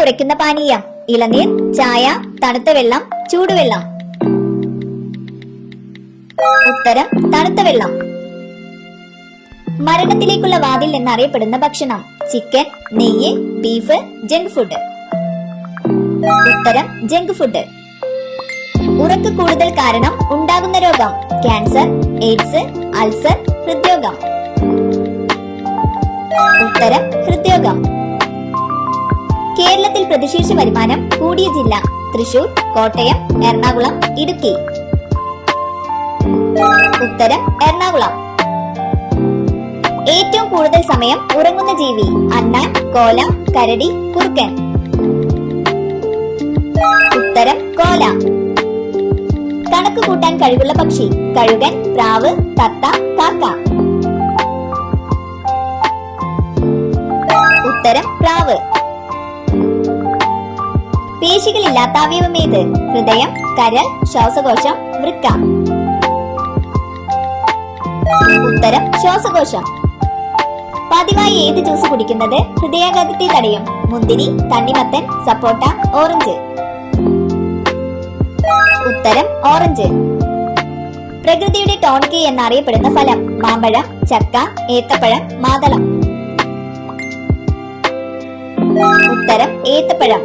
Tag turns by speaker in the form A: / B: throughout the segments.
A: കുറയ്ക്കുന്ന പാനീയം: ഇളനീർ, ചായ, തണുത്ത വെള്ളം, ചൂടുവെള്ളം. ഉത്തരം തണുത്ത വെള്ളം. മരണത്തിലേക്കുള്ള വാതിൽ എന്നറിയപ്പെടുന്ന ഭക്ഷണം: ചിക്കൻ, നെയ്യ്, ബീഫ്, ജങ്ക് ഫുഡ്. ഉത്തരം ജങ്ക് ഫുഡ്. ഉറക്ക് കൂടുതൽ കാരണം ഉണ്ടാകുന്ന രോഗം: ക്യാൻസർ, എയ്ഡ്സ്, അൾസർ, ഹൃദ്രോഗം. ഉത്തരം ഹൃദ്രോഗം. കേരളത്തിൽ പ്രതിശീർഷ വരുമാനം കൂടിയ ജില്ല: തൃശൂർ, കോട്ടയം, എറണാകുളം, ഇടുക്കി. ഉത്തരം എറണാകുളം. ഏറ്റവും കൂടുതൽ സമയം ഉറങ്ങുന്ന ജീവി: അണ്ണാൻ, കോല, കരടി, കുറുക്കൻ. ഉത്തരം കോല. കണക്ക് കൂട്ടാൻ കഴിവുള്ള പക്ഷി: കഴുകൻ, പ്രാവ്, തത്ത, കാക്ക. ഉത്തരം പ്രാവ്. പേശികളില്ലാത്ത അവയവം ഏത്? ഹൃദയം, കരൾ, ശ്വാസകോശം, വൃക്ക. ഉത്തരം ശ്വാസകോശം. പതിവായി ഏത് ജ്യൂസ് കുടിക്കുന്നത് ഹൃദയാഘാതത്തെ തടയും? മുന്തിരി, തണ്ണിമത്തൻ, സപ്പോട്ട, ഓറഞ്ച്. ഉത്തരം ഓറഞ്ച്. പ്രകൃതിയുടെ ടോണിക് എന്നറിയപ്പെടുന്ന ഫലം: മാമ്പഴം, ചക്ക, ഏത്തപ്പഴം, മാതളം. ഉത്തരം ഏത്തപ്പഴം.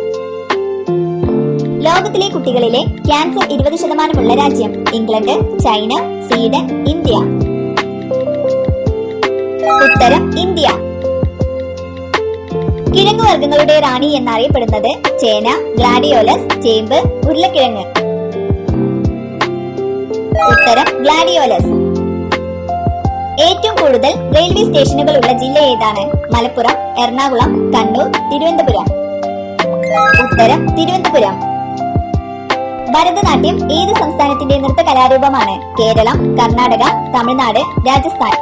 A: ലോകത്തിലെ കുട്ടികളിലെ ക്യാൻസർ 20% രാജ്യം: ഇംഗ്ലണ്ട്, ചൈന, സ്വീഡൻ, ഇന്ത്യ. ഉത്തരം ഇന്ത്യ. കിഴങ്ങുവർഗ്ഗങ്ങളുടെ റാണി എന്നറിയപ്പെടുന്നത്: ചേന, ഗ്ലാഡിയോലസ്, ചേമ്പ്, ഉരുളക്കിഴങ്ങ്. ഉത്തരം ഗ്ലാഡിയോലസ്. ഏറ്റവും കൂടുതൽ റെയിൽവേ സ്റ്റേഷനുകൾ ഉള്ള ജില്ല ഏതാണ്? മലപ്പുറം, എറണാകുളം, കണ്ണൂർ, തിരുവനന്തപുരം. ഉത്തരം തിരുവനന്തപുരം. ഭരതനാട്യം ഏത് സംസ്ഥാനത്തിന്റെ നൃത്ത കലാരൂപമാണ്? കേരളം, കർണാടക, തമിഴ്നാട്, രാജസ്ഥാൻ.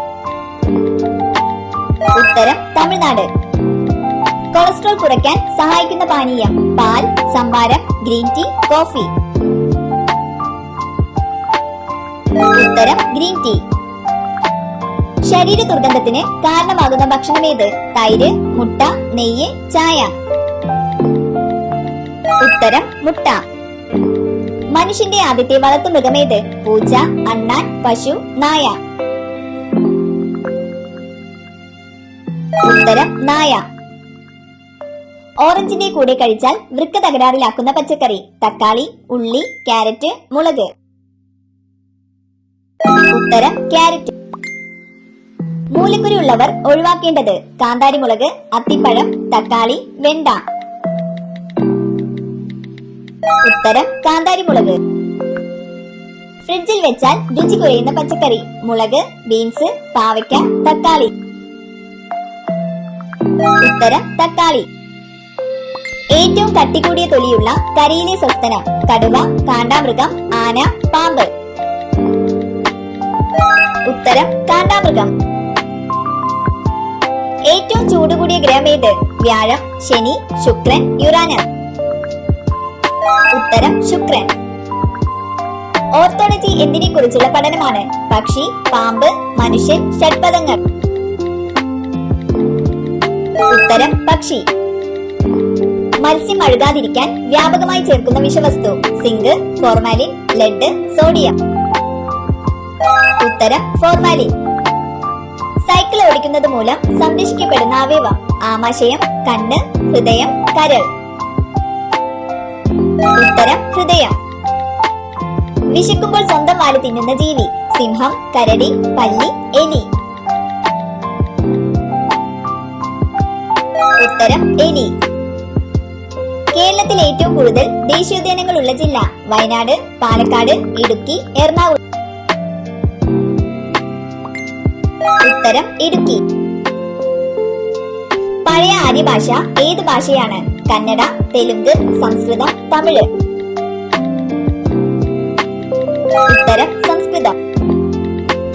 A: ഉത്തരം തമിഴ്നാട്. കൊളസ്ട്രോൾ കുറയ്ക്കാൻ സഹായിക്കുന്ന പാനീയം: പാൽ, സംഭാരം, ഗ്രീൻ ടീ, കോഫി. ഉത്തരം ഗ്രീൻ ടീ. ശരീര ദുർഗന്ധത്തിന് കാരണമാകുന്ന ഭക്ഷണം ഏത്? തൈര്, മുട്ട, നെയ്യ്, ചായ. ഉത്തരം മുട്ട. മനുഷ്യന്റെ ആദ്യത്തെ വളർത്തുമൃഗമേത്? പൂച്ച, അണ്ണാൻ, പശു, നായ. ഉത്തരം നായ. ഓറഞ്ചിന്റെ കൂടെ കഴിച്ചാൽ വൃക്ക തകരാറിലാക്കുന്ന പച്ചക്കറി: തക്കാളി, ഉള്ളി, ക്യാരറ്റ്, മുളക്. ഉത്തരം ക്യാരറ്റ്. മൂലക്കുരു ഉള്ളവർ ഒഴിവാക്കേണ്ടത്: കാന്താരിമുളക്, അത്തിപ്പഴം, തക്കാളി, വെണ്ട. ഉത്തരം കാന്താരിമുളക്. ഫ്രിഡ്ജിൽ വെച്ചാൽ രുചി കുറയുന്ന പച്ചക്കറി: മുളക്, ബീൻസ്, പാവയ്ക്ക, തക്കാളി. ഉത്തരം തക്കാളി. ഏറ്റവും കട്ടികൂടിയ തൊലിയുള്ള കരയിലെ സസ്തനം: കടുവ, കാണ്ടാമൃഗം, ആന, പാമ്പ്. ഉത്തരം കാണ്ടാമൃഗം. ഏറ്റവും ചൂടുകൂടിയ ഗ്രഹം ഏത്? വ്യാഴം, ശനി, ശുക്രൻ, യുറാനസ്. ഉത്തരം ശുക്രൻ. ഓർത്തോളജി എന്തിനെ കുറിച്ചുള്ള പഠനമാണ്? പക്ഷി, പാമ്പ്, മനുഷ്യൻ, ഷഡ്പദങ്ങൾ. ഉത്തരം പക്ഷി. മത്സ്യം അഴുകാതിരിക്കാൻ വ്യാപകമായി ചേർക്കുന്ന വിഷവസ്തു: സിങ്ക്, ഫോർമാലിൻ, ലെഡ്, സോഡിയം. ഉത്തരം ഫോർമാലിൻ. സൈക്കിൾ ഓടിക്കുന്നത് മൂലം സംരക്ഷിക്കപ്പെടുന്ന അവയവം: ആമാശയം, കണ്ണ്, ഹൃദയം, കരൾ. ഉത്തരം ഹൃദയം. വിശക്കുമ്പോൾ സ്വന്തം വാല് തിന്നുന്ന ജീവി: സിംഹം, കരടി, പല്ലി, എലി. ഉത്തരം എലി. കേരളത്തിൽ ഏറ്റവും കൂടുതൽ ദേശീയോദ്യാനങ്ങൾ ഉള്ള ജില്ല: വയനാട്, പാലക്കാട്, ഇടുക്കി, എറണാകുളം. ഉത്തരം ഇടുക്കി. പഴയ ആര്യ ഭാഷ ഏത് ഭാഷയാണ്? കന്നഡ, തെലുങ്ക്, സംസ്കൃതം, തമിഴ്. ഉത്തരം സംസ്കൃതം.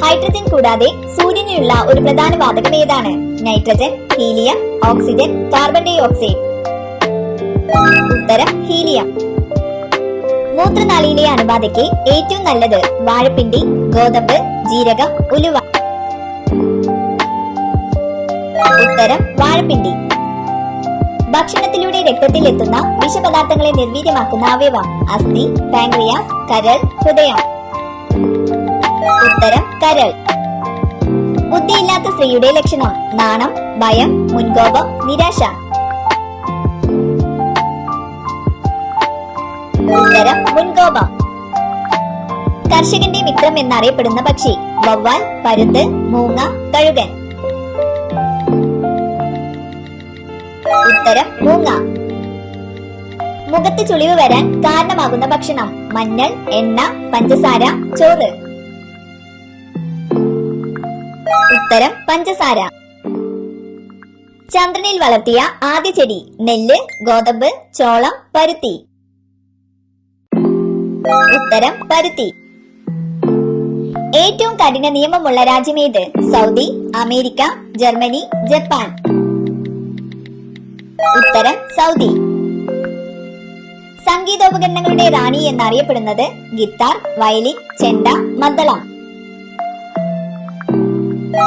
A: ഹൈഡ്രജൻ കൂടാതെ സൂര്യനിലുള്ള ഒരു പ്രധാന വാതകം ഏതാണ്? Nitrogen, helium, oxygen, carbon dioxide. ഉത്തരം ഹീലിയം. മൂത്രനാളിയിലെ അണുബാധയ്ക്ക് ഏറ്റവും നല്ലത്: വാഴപ്പിണ്ടി, ഗോതമ്പ്, ജീരകം, ഉലുവ. ഉത്തരം വാഴപ്പിണ്ടി. ഭക്ഷണത്തിലൂടെ രക്തത്തിൽ എത്തുന്ന വിഷപദാർത്ഥങ്ങളെ നിർവീര്യമാക്കുന്ന അവയവം? അസ്ഥി, പാൻക്രിയാസ്, കരൾ, ഹൃദയം. ഉത്തരം കരൾ. ബുദ്ധിയില്ലാത്ത സ്ത്രീയുടെ ലക്ഷണം? നാണം, ഭയം, മുൻകോപം, നിരാശ. ഉത്തരം മുൻകോപം. കർഷകന്റെ മിത്രം എന്നറിയപ്പെടുന്ന പക്ഷി? വവ്വാൽ, പരുന്ത്, മൂങ്ങ, കഴുകൻ. ഉത്തരം മൂങ്ങ. മുഖത്ത് ചുളിവ് വരാൻ കാരണമാകുന്ന ഭക്ഷണം? മഞ്ഞൾ, എണ്ണ, പഞ്ചസാര, ചോറ്. ഉത്തരം പഞ്ചസാര. ചന്ദ്രനിൽ വളർത്തിയ ആദ്യ ചെടി? നെല്ല്, ഗോതമ്പ്, ചോളം, പരുത്തി. ഉത്തരം പരുത്തി. ഏറ്റവും കഠിന നിയമമുള്ള രാജ്യമേത്? Saudi, America, Germany, Japan. ഉത്തരം സൗദി. സംഗീതോപകരണങ്ങളുടെ റാണി എന്നറിയപ്പെടുന്നത്? ഗിത്താർ, വയലിൻ, ചെണ്ട, മദ്ദളം.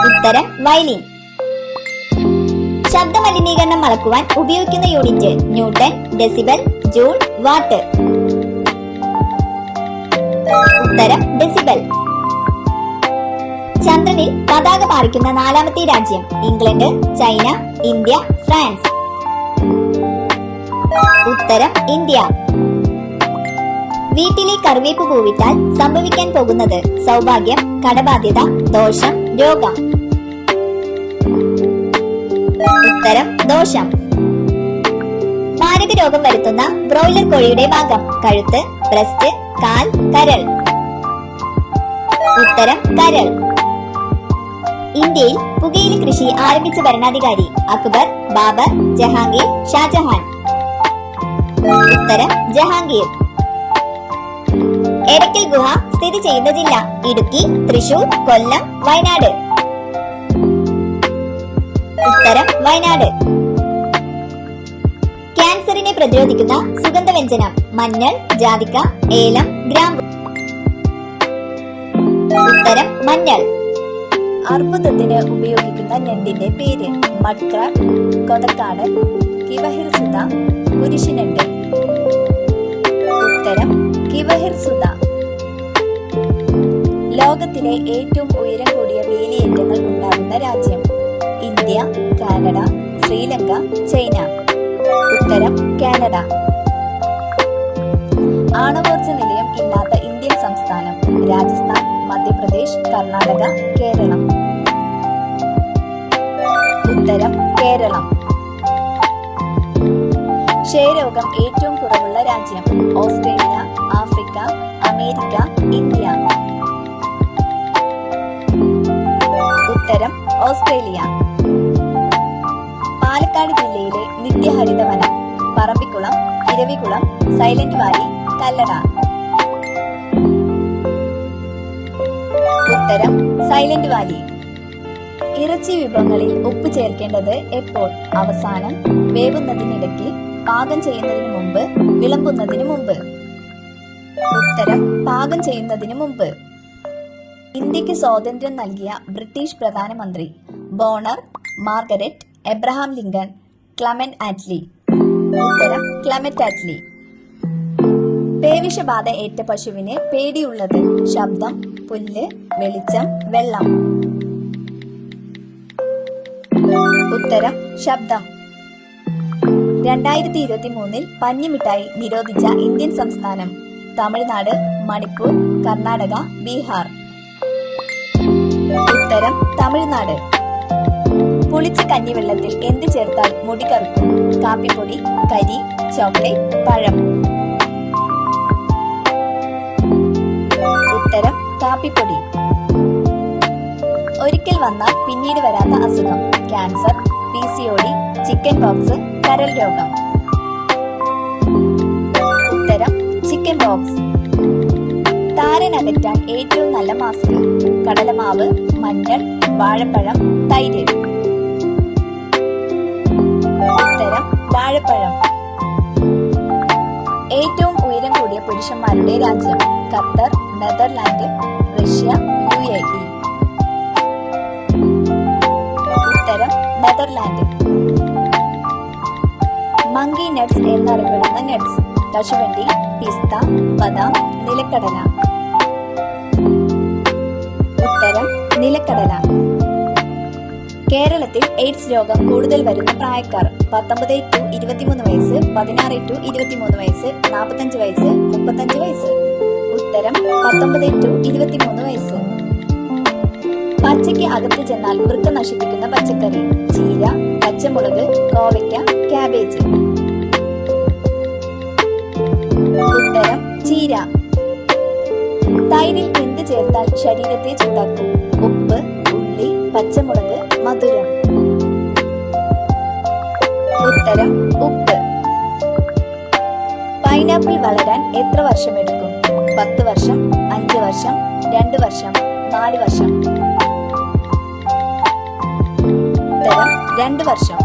A: ഉത്തരം വയലിൻ. ശബ്ദ മലിനീകരണം അളക്കുവാൻ ഉപയോഗിക്കുന്ന unit? Newton, decibel, joule, what. ഉത്തരം ഡെസിബൽ. ചന്ദ്രനിൽ പതാക പാറിക്കുന്ന നാലാമത്തെ രാജ്യം? England, China, India, France. ഉത്തരം ഇന്ത്യ. വീട്ടിലെ കറിവേപ്പ് പൂവിട്ടാൽ സംഭവിക്കാൻ പോകുന്നത്? സൗഭാഗ്യം, കടബാധ്യത, ദോഷം, രോഗം. ഉത്തരം ദോഷം. മാരക രോഗം വരുത്തുന്ന ബ്രോയിലർ കോഴിയുടെ ഭാഗം? കഴുത്ത്, ബ്രസ്റ്റ്, കാൽ, കരൾ. ഉത്തരം കരൾ. ഇന്ത്യയിൽ പുകയില കൃഷി ആരംഭിച്ച ഭരണാധികാരി? അക്ബർ, ബാബർ, ജഹാംഗീർ, ഷാജഹാൻ. ഉത്തരം ജഹാംഗീർ. എടക്കൽ ഗുഹ സ്ഥിതി ചെയ്യുന്ന ജില്ല? ഇടുക്കി, തൃശൂർ, കൊല്ലം, വയനാട്. ഉത്തരം വയനാട്. ക്യാൻസറിനെ പ്രതിരോധിക്കുന്ന സുഗന്ധവ്യഞ്ജനം? മഞ്ഞൾ, ജാതിക്ക, ഏലം, ഗ്രാമ്പു. ഉത്തരം മഞ്ഞൾ. അർബുദത്തിന് ഉപയോഗിക്കുന്ന ഞണ്ടിന്റെ പേര്? മഡ്ക്രാബ്, കൊതക്കാട്, കിവഹിർസുത, കുരിശുഞണ്ട്. ഉത്തരം കിവഹിർസുത. ലോകത്തിലെ ഏറ്റവും ഉയരം കൂടിയ വേലിയേറ്റങ്ങൾ ഉണ്ടാകുന്ന രാജ്യം? India, Canada, Sri Lanka, China. ഉത്തരം കാനഡ. ആണവോർജ നിലയം ഇല്ലാത്ത ഇന്ത്യൻ സംസ്ഥാനം? രാജസ്ഥാൻ, മധ്യപ്രദേശ്, കർണാടക, കേരളം. ഉത്തരം കേരളം. ക്ഷയരോഗം ഏറ്റവും കുറവുള്ള രാജ്യം? Australia, Africa, America, India. ഉത്തരം ഓസ്ട്രേലിയ. പാലക്കാട് ജില്ലയിലെ നിത്യഹരിത വനം? Parambikulam, Eravikulam, silent Valley, Kallada. ഉത്തരം സൈലന്റ് വാലി. ഇറച്ചി വിഭവങ്ങളിൽ ഉപ്പ് ചേർക്കേണ്ടത് എപ്പോൾ? അവസാനം, വേവുന്നതിനിടയ്ക്ക്, പാകം ചെയ്യുന്നതിന് മുമ്പ്, വിളമ്പുന്നതിന് മുമ്പ്. ഉത്തരം പാകം ചെയ്യുന്നതിന് മുമ്പ്. ഇന്ത്യക്ക് സ്വാതന്ത്ര്യം നൽകിയ ബ്രിട്ടീഷ് പ്രധാനമന്ത്രി? Bonar, Margaret, Abraham Lincoln, Clement Attlee. ഉത്തരം ക്ലമന്റ് ആറ്റ്ലി. പേവിഷബാധ ഏറ്റ പശുവിന് പേടിയുള്ളത്? ശബ്ദം, പുല്ല്, വെളിച്ചം, വെള്ളം. ഉത്തരം ശബ്ദം. 2023 പഞ്ഞിമിഠായി നിരോധിച്ച ഇന്ത്യൻ സംസ്ഥാനം? തമിഴ്നാട്, മണിപ്പൂർ, കർണാടക, ബീഹാർ. ഉത്തരം തമിഴ്നാട്. പുളിച്ച കഞ്ഞിവെള്ളത്തിൽ എന്ത് ചേർത്താൽ മുടി കറുക്കും? കാപ്പിപ്പൊടി, കരി, ചോക്ലേറ്റ്, പഴം. ഉത്തരം കാപ്പിപ്പൊടി. ഒരിക്കൽ വന്നാൽ പിന്നീട് വരാത്ത അസുഖം? ക്യാൻസർ, PCOD, ചിക്കൻ പോക്സ്, കരൾ രോഗം. ഉത്തരം ചിക്കൻ പോക്സ്. താരനകറ്റാൻ ഏറ്റവും നല്ല മാസ്ക്? കടലമാവ്, മഞ്ഞൾ, വാഴപ്പഴം, തൈര്. ഉത്തരം വാഴപ്പഴം. ഏറ്റവും ഉയരം കൂടിയ പുരുഷന്മാരുടെ രാജ്യം? Qatar, Netherland, Russia, UAE. ഉത്തരം നെതർലാൻഡ്. മങ്കി നട്ട്സ് എന്നറിയപ്പെടുന്ന നട്ട്സ്? കശുവണ്ടി, പിസ്ത, ബദാം, നിലക്കടല. ഉത്തരം നിലക്കടല. കേരളത്തിൽ എയ്ഡ്സ് രോഗം കൂടുതൽ വരുന്ന പ്രായക്കാർ? 19 to 23 വയസ്സ്, 16 to 23 വയസ്സ്, 45 വയസ്സ്, 35 വയസ്സ്. ഉത്തരം 19 to 23 വയസ്സ്. പച്ചയ്ക്ക് അകത്ത് ചെന്നാൽ വൃക്ക നശിപ്പിക്കുന്ന പച്ചക്കറി? ചീര, പച്ചമുളക്, കോവയ്ക്ക, കാബേജ്. ഉത്തരം ചീര. തൈരിൽ എന്ത് ചേർത്താൽ ശരീരത്തെ ചൂടാക്കും? ഉപ്പ്, ഉള്ളി, പച്ചമുളക്, മധുരം. ഉത്തരം ഉപ്പ്. പൈനാപ്പിൾ വളരാൻ എത്ര വർഷമെടുക്കും? 10 വർഷം, 5 വർഷം, 2 വർഷം, 4 വർഷം. ഉത്തരം 2 വർഷം.